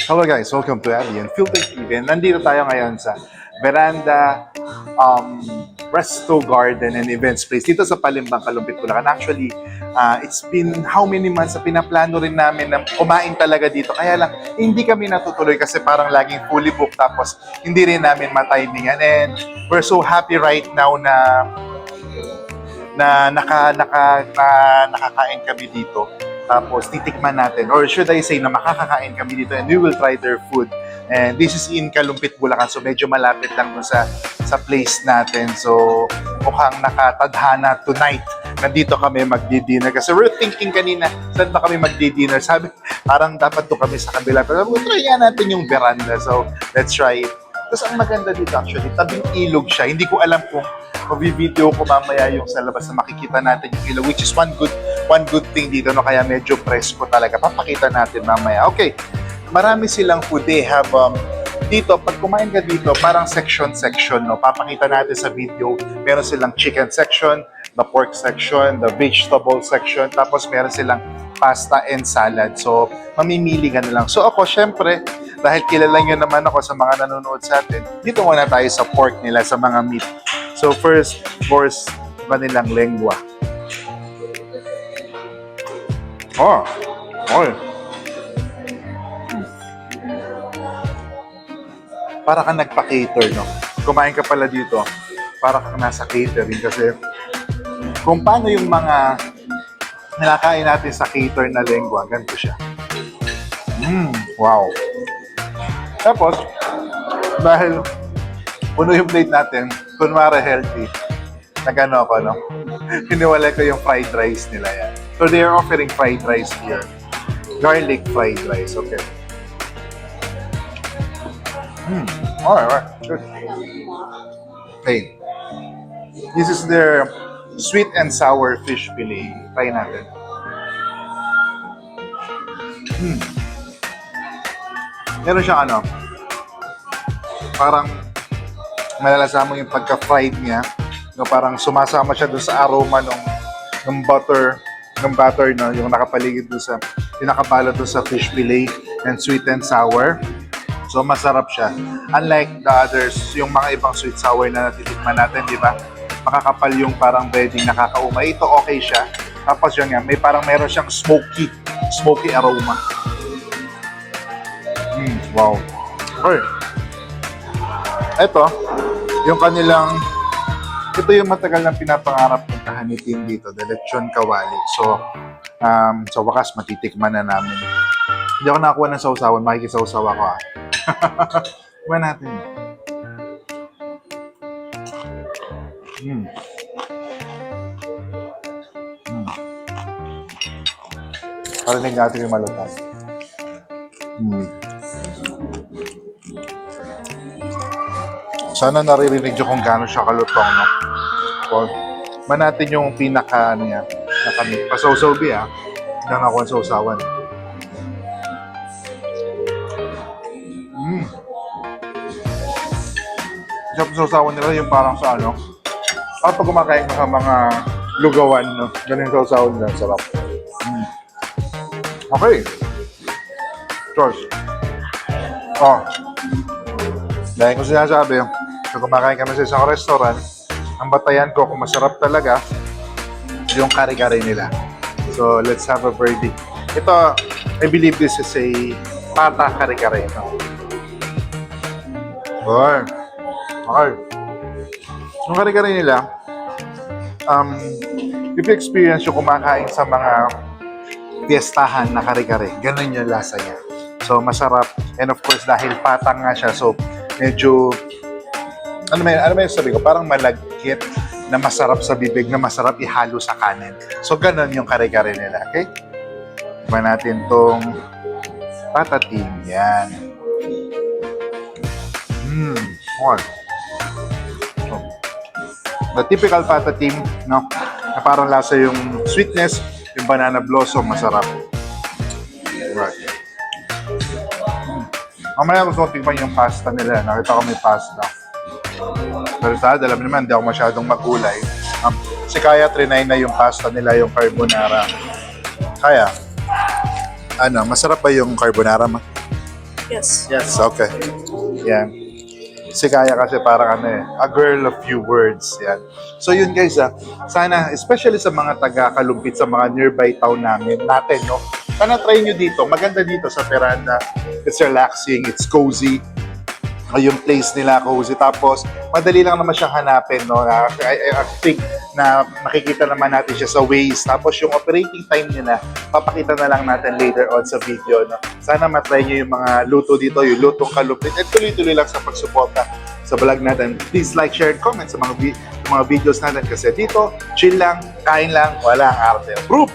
Hello guys, welcome to Abby and Philippine TV. And nandito tayo ngayon sa Veranda Resto Garden and Events Place dito sa Palimbang, Kalumpit, Bulacan. Actually, it's been how many months na pinaplano rin namin na kumain talaga dito. Kaya lang, hindi kami natutuloy kasi parang laging fully booked tapos hindi rin namin matimingan. And we're so happy right now na nakakain kami dito. Tapos titikman natin, or should I say na makakakain kami dito and we will try their food. And this is in Kalumpit, Bulacan, so medyo malapit lang dun sa place natin. So mukhang nakatadhana tonight. Nandito kami magdi-dinner kasi we're thinking kanina, saan ba kami magdi-dinner? Sabi, parang dapat doon kami sa kabila. Pero try nga natin yung veranda. So let's try it. Tapos ang maganda dito actually, tabing ilog siya. Hindi ko alam kung video ko mamaya yung sa labas na makikita natin yung ilog, which is one good thing dito, no? Kaya medyo presko talaga. Papakita natin mamaya. Okay, marami silang food. They have, dito, pag kumain ka dito, parang section, no? Papakita natin sa video. Meron silang chicken section, the pork section, the vegetable section, tapos meron silang pasta and salad. So, mamimili ka na lang. So, ako, syempre, dahil kilala nyo naman ako sa mga nanonood sa atin, dito muna tayo sa pork nila, sa mga meat. So, first course, kanilang lengua. Oh, okay. Para ka nagpa-cater, no? Kumain ka pala dito, para ka nasa catering kasi kung paano yung mga nilakain natin sa cater na lengua, ganito siya. Wow. Tapos, dahil puno yung plate natin, kunwari healthy, nagano ako, no? Hiniwalay ko yung fried rice nila yan. So they are offering fried rice here. Garlic fried rice, okay. Alright, good. Okay. This is their sweet and sour fish fillet. Try natin. Meron siyang ano, parang malalasahan mo yung pagka-fried niya, no, parang sumasama siya dun sa aroma ng butter, no, yung nakapaligid dun sa, yung nakabalot dun sa fish fillet and sweet and sour. So masarap siya. Unlike the others, yung mga ibang sweet sour na natitikman natin, di ba? Makakapal yung parang breading, nakakaumay. Ito okay siya. Tapos yun nga, meron siyang smoky aroma. Wow. Okay. Ito yung matagal ng pinapangarap ng kahanitin dito, the lechon kawali. So, sa wakas, matitikman na namin. Hindi ako nakakuha ng sausawan, makikisawsaw ako Kumain natin. Parinig natin yung malutang. Sana naririnig nyo kung gaano siya kalutong, no? So, natin yung pinaka, niya, na kami. Pasawsaw-bi, Hindi ako ang sausawan. Siya pasawsawan nila yung parang sa ano. Pag kumakain ka sa mga lugawan, no? Ganun yung sausawan nila. Sarap. Okay. George. Dahil ko sinasabi, kung kumakain kami sa isang restaurant, ang batayan ko kung masarap talaga, yung kare-kare nila. So, let's have a verdict. Ito, I believe this is a pata kare-kare. No? Okay. Yung kare-kare nila, if you experience yung kumakain sa mga fiestahan na kare-kare, ganun yung lasa niya. So, masarap. And of course, dahil patang nga siya, so, medyo, ano may sabi ko, parang malagkit na masarap sa bibig, na masarap ihalo sa kanin. So, ganun yung kare-kare nila, okay? Kumain natin tong patatim. Yan. Okay. So, the typical patatim, no? Na parang lasa yung sweetness, yung banana blossom, masarap. Right. Mamaya gusto ko tingnan yung pasta nila. Nakita ko may pasta. Pero sa alam naman, hindi ako masyadong magulay. Si Kaya trinay na yung pasta nila, yung carbonara. Kaya, masarap ba yung carbonara? Yes. Yes, okay. Yan. Si Kaya kasi parang ano eh, a girl of few words. Yan. So yun guys sana, especially sa mga taga-Kalumpit, sa mga nearby town natin, no? Sana try nyo dito. Maganda dito sa veranda. It's relaxing, it's cozy. Yung place nila cozy. Tapos, madali lang naman siyang hanapin, no? I think na makikita naman natin siya sa Waze. Tapos, yung operating time nila, papakita na lang natin later on sa video, no? Sana matry nyo yung mga luto dito, yung lutong Kalumpit. At tuloy-tuloy lang sa pagsuporta sa vlog natin. Please like, share, and comment sa mga videos natin. Kasi dito, chill lang, kain lang, walang arte. Proof!